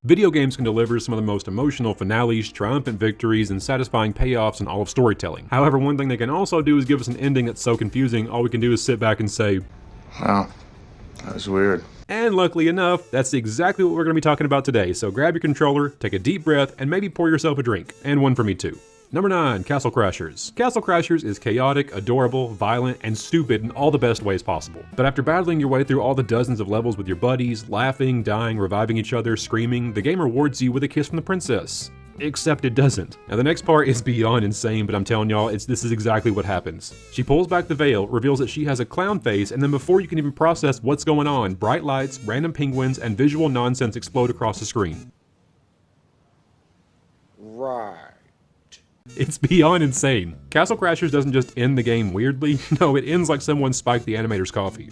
Video games can deliver some of the most emotional finales, triumphant victories, and satisfying payoffs in all of storytelling. However, one thing they can also do is give us an ending that's so confusing, all we can do is sit back and say, wow, that was weird. And luckily enough, that's exactly what we're going to be talking about today, so grab your controller, take a deep breath, and maybe pour yourself a drink. And one for me too. Number 9, Castle Crashers. Castle Crashers is chaotic, adorable, violent, and stupid in all the best ways possible. But after battling your way through all the dozens of levels with your buddies, laughing, dying, reviving each other, screaming, the game rewards you with a kiss from the princess. Except it doesn't. Now the next part is beyond insane, but I'm telling y'all, this is exactly what happens. She pulls back the veil, reveals that she has a clown face, and then before you can even process what's going on, bright lights, random penguins, and visual nonsense explode across the screen. Right. It's beyond insane. Castle Crashers doesn't just end the game weirdly, no, it ends like someone spiked the animator's coffee.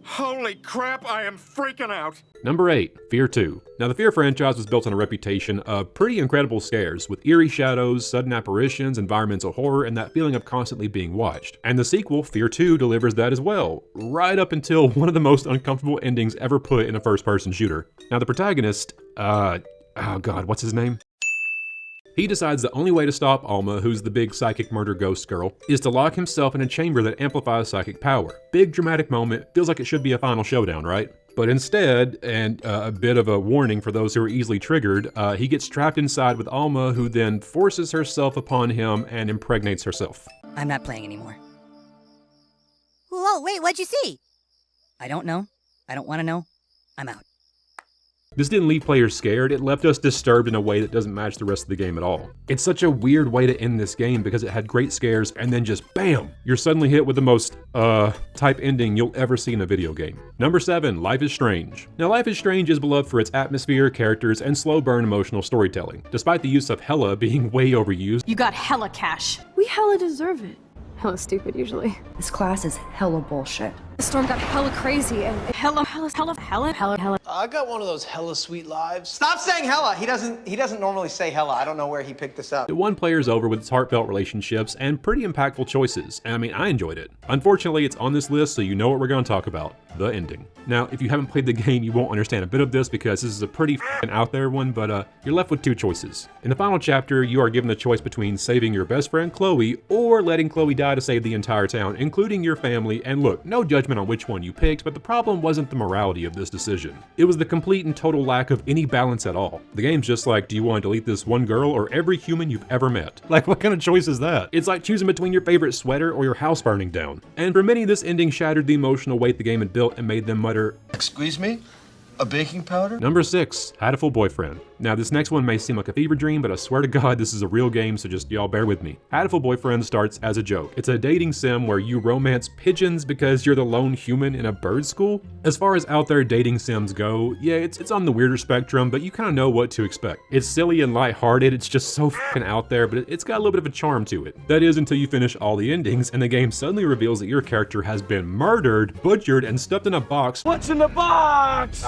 Holy crap, I am freaking out! Number 8, Fear 2. Now the Fear franchise was built on a reputation of pretty incredible scares, with eerie shadows, sudden apparitions, environmental horror, and that feeling of constantly being watched. And the sequel, Fear 2, delivers that as well, right up until one of the most uncomfortable endings ever put in a first-person shooter. Now the protagonist, oh god, what's his name? He decides the only way to stop Alma, who's the big psychic murder ghost girl, is to lock himself in a chamber that amplifies psychic power. Big dramatic moment, feels like it should be a final showdown, right? But instead, and a bit of a warning for those who are easily triggered, he gets trapped inside with Alma, who then forces herself upon him and impregnates herself. I'm not playing anymore. Whoa, wait, what'd you see? I don't know. I don't want to know. I'm out. This didn't leave players scared, it left us disturbed in a way that doesn't match the rest of the game at all. It's such a weird way to end this game because it had great scares and then just BAM! You're suddenly hit with the most, type ending you'll ever see in a video game. Number 7, Life is Strange. Now Life is Strange is beloved for its atmosphere, characters, and slow burn emotional storytelling. Despite the use of hella being way overused. You got hella cash. We hella deserve it. Hella stupid, usually. This class is hella bullshit. The storm got hella crazy and hella. I got one of those hella sweet lives. Stop saying hella. He doesn't normally say hella. I don't know where he picked this up. It won players over with its heartfelt relationships and pretty impactful choices. I mean, I enjoyed it. Unfortunately, it's on this list, so you know what we're going to talk about. The ending. Now, if you haven't played the game, you won't understand a bit of this because this is a pretty out there one, but you're left with 2 choices. In the final chapter, you are given the choice between saving your best friend Chloe or letting Chloe die to save the entire town, including your family. And look, no judgment on which one you picked, but the problem wasn't the morality of this decision. It was the complete and total lack of any balance at all. The game's just like, do you want to delete this one girl or every human you've ever met? Like, what kind of choice is that? It's like choosing between your favorite sweater or your house burning down. And for many, this ending shattered the emotional weight the game had built and made them mutter, Excuse me? A baking powder? Number 6, Hatoful Boyfriend. Now this next one may seem like a fever dream, but I swear to God this is a real game, so just y'all bear with me. Hatoful Boyfriend starts as a joke. It's a dating sim where you romance pigeons because you're the lone human in a bird school. As far as out there dating sims go, yeah, it's on the weirder spectrum, but you kind of know what to expect. It's silly and lighthearted, it's just so fucking out there, but it's got a little bit of a charm to it. That is until you finish all the endings and the game suddenly reveals that your character has been murdered, butchered, and stuffed in a box. What's in the box?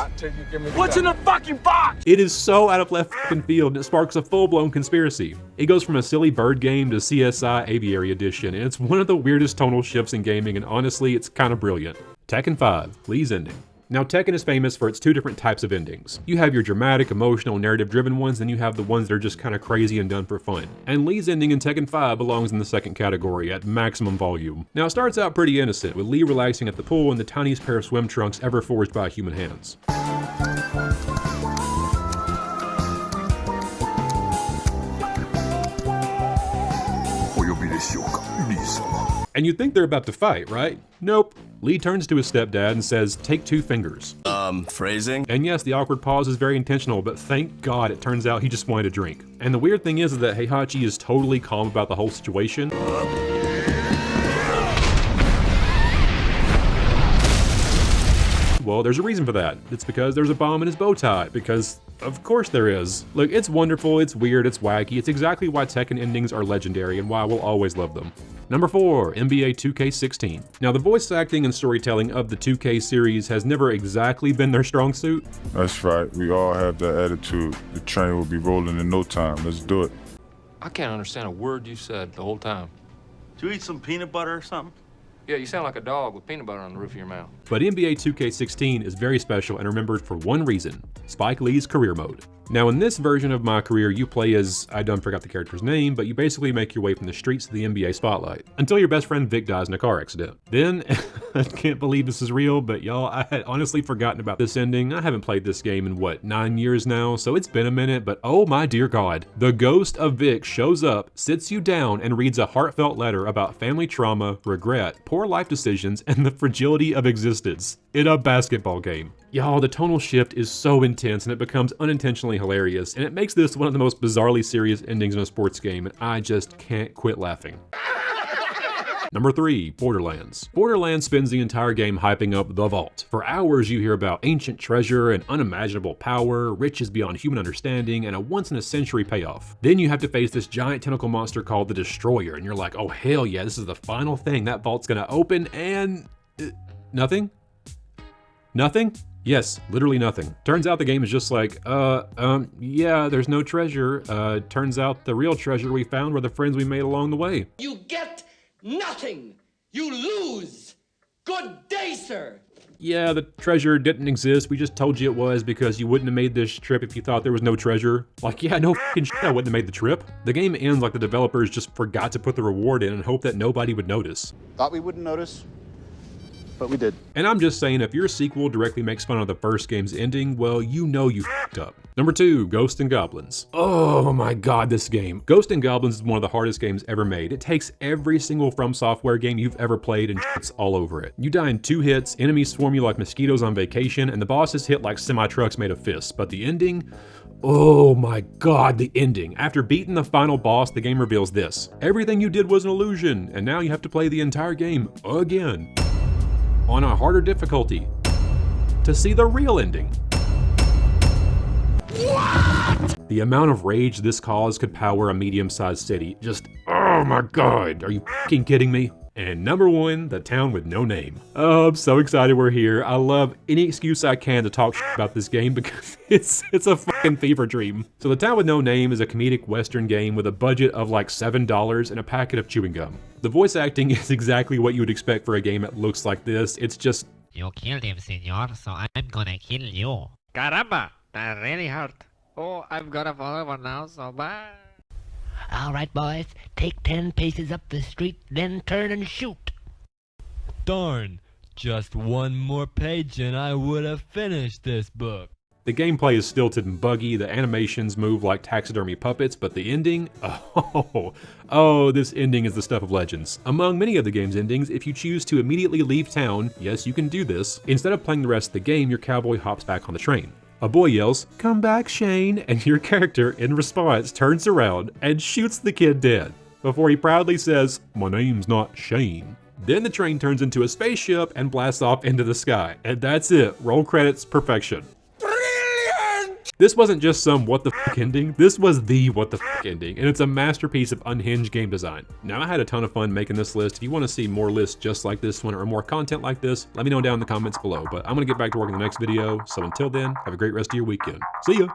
What's in the fucking box? It is so out of left fucking field and it sparks a full-blown conspiracy. It goes from a silly bird game to CSI Aviary Edition, and it's one of the weirdest tonal shifts in gaming, and honestly, it's kind of brilliant. Tekken 5, Lee's ending. Now Tekken is famous for its 2 different types of endings. You have your dramatic, emotional, narrative-driven ones, then you have the ones that are just kind of crazy and done for fun. And Lee's ending in Tekken 5 belongs in the second category at maximum volume. Now it starts out pretty innocent, with Lee relaxing at the pool in the tiniest pair of swim trunks ever forged by human hands. And you'd think they're about to fight, right? Nope. Lee turns to his stepdad and says, take 2 fingers. Phrasing? And yes, the awkward pause is very intentional, but thank God it turns out he just wanted a drink. And the weird thing is that Heihachi is totally calm about the whole situation. Well, there's a reason for that. It's because there's a bomb in his bow tie, because Of course there is. Look, it's wonderful, it's weird, it's wacky, it's exactly why Tekken endings are legendary and why we'll always love them. Number 4, NBA 2K16. Now the voice acting and storytelling of the 2K series has never exactly been their strong suit. That's right, we all have that attitude. The train will be rolling in no time, let's do it. I can't understand a word you said the whole time. Did you eat some peanut butter or something? Yeah, you sound like a dog with peanut butter on the roof of your mouth. But NBA 2K16 is very special and remembered for one reason: Spike Lee's career mode. Now in this version of my career, you play as, I done forgot the character's name, but you basically make your way from the streets to the NBA spotlight, until your best friend Vic dies in a car accident. Then, I can't believe this is real, but y'all, I had honestly forgotten about this ending. I haven't played this game in what, 9 years now, so it's been a minute, but oh my dear God. The ghost of Vic shows up, sits you down, and reads a heartfelt letter about family trauma, regret, poor life decisions, and the fragility of existence in a basketball game. Y'all, the tonal shift is so intense and it becomes unintentionally hilarious, and it makes this one of the most bizarrely serious endings in a sports game, and I just can't quit laughing. Number 3, Borderlands. Borderlands spends the entire game hyping up the vault. For hours you hear about ancient treasure and unimaginable power, riches beyond human understanding, and a once-in-a-century payoff. Then you have to face this giant tentacle monster called the Destroyer, and you're like, oh hell yeah, this is the final thing, that vault's gonna open, and... nothing? Nothing? Yes, literally nothing. Turns out the game is just like, yeah, there's no treasure. Turns out the real treasure we found were the friends we made along the way. You get nothing. You lose. Good day, sir. Yeah, the treasure didn't exist. We just told you it was because you wouldn't have made this trip if you thought there was no treasure. Like, yeah, no fucking shit, I wouldn't have made the trip. The game ends like the developers just forgot to put the reward in and hoped that nobody would notice. Thought we wouldn't notice, but we did. And I'm just saying, if your sequel directly makes fun of the first game's ending, well, you know you fucked up. Number 2, Ghosts and Goblins. Oh my god, this game. Ghosts and Goblins is one of the hardest games ever made. It takes every single From Software game you've ever played and shits all over it. You die in 2 hits, enemies swarm you like mosquitoes on vacation, and the bosses hit like semi-trucks made of fists. But the ending? Oh my god, the ending. After beating the final boss, the game reveals this: everything you did was an illusion, and now you have to play the entire game again, on a harder difficulty, to see the real ending. What? The amount of rage this caused could power a medium-sized city. Just, oh my god, are you fucking kidding me? And number 1, the town with no name. Oh, I'm so excited we're here. I love any excuse I can to talk about this game because it's a fucking fever dream. So the town with no name is a comedic western game with a budget of like $7 and a packet of chewing gum. The voice acting is exactly what you would expect for a game that looks like this. It's just... You killed him, senor, so I'm gonna kill you. Caramba, that really hurt. Oh, I've got a follower now, so bye. All right, boys, take 10 paces up the street, then turn and shoot. Darn, just one more page and I would have finished this book. The gameplay is stilted and buggy, the animations move like taxidermy puppets, but the ending? Oh, this ending is the stuff of legends. Among many of the game's endings, if you choose to immediately leave town, yes, you can do this, instead of playing the rest of the game, your cowboy hops back on the train. A boy yells, "Come back, Shane," and your character, in response, turns around and shoots the kid dead, before he proudly says, "My name's not Shane." Then the train turns into a spaceship and blasts off into the sky. And that's it. Roll credits, perfection. Brilliant! This wasn't just some what the fuck ending, this was the what the fuck ending, and it's a masterpiece of unhinged game design. Now, I had a ton of fun making this list. If you want to see more lists just like this one or more content like this, let me know down in the comments below. But I'm gonna get back to work in the next video, so until then, have a great rest of your weekend. See ya!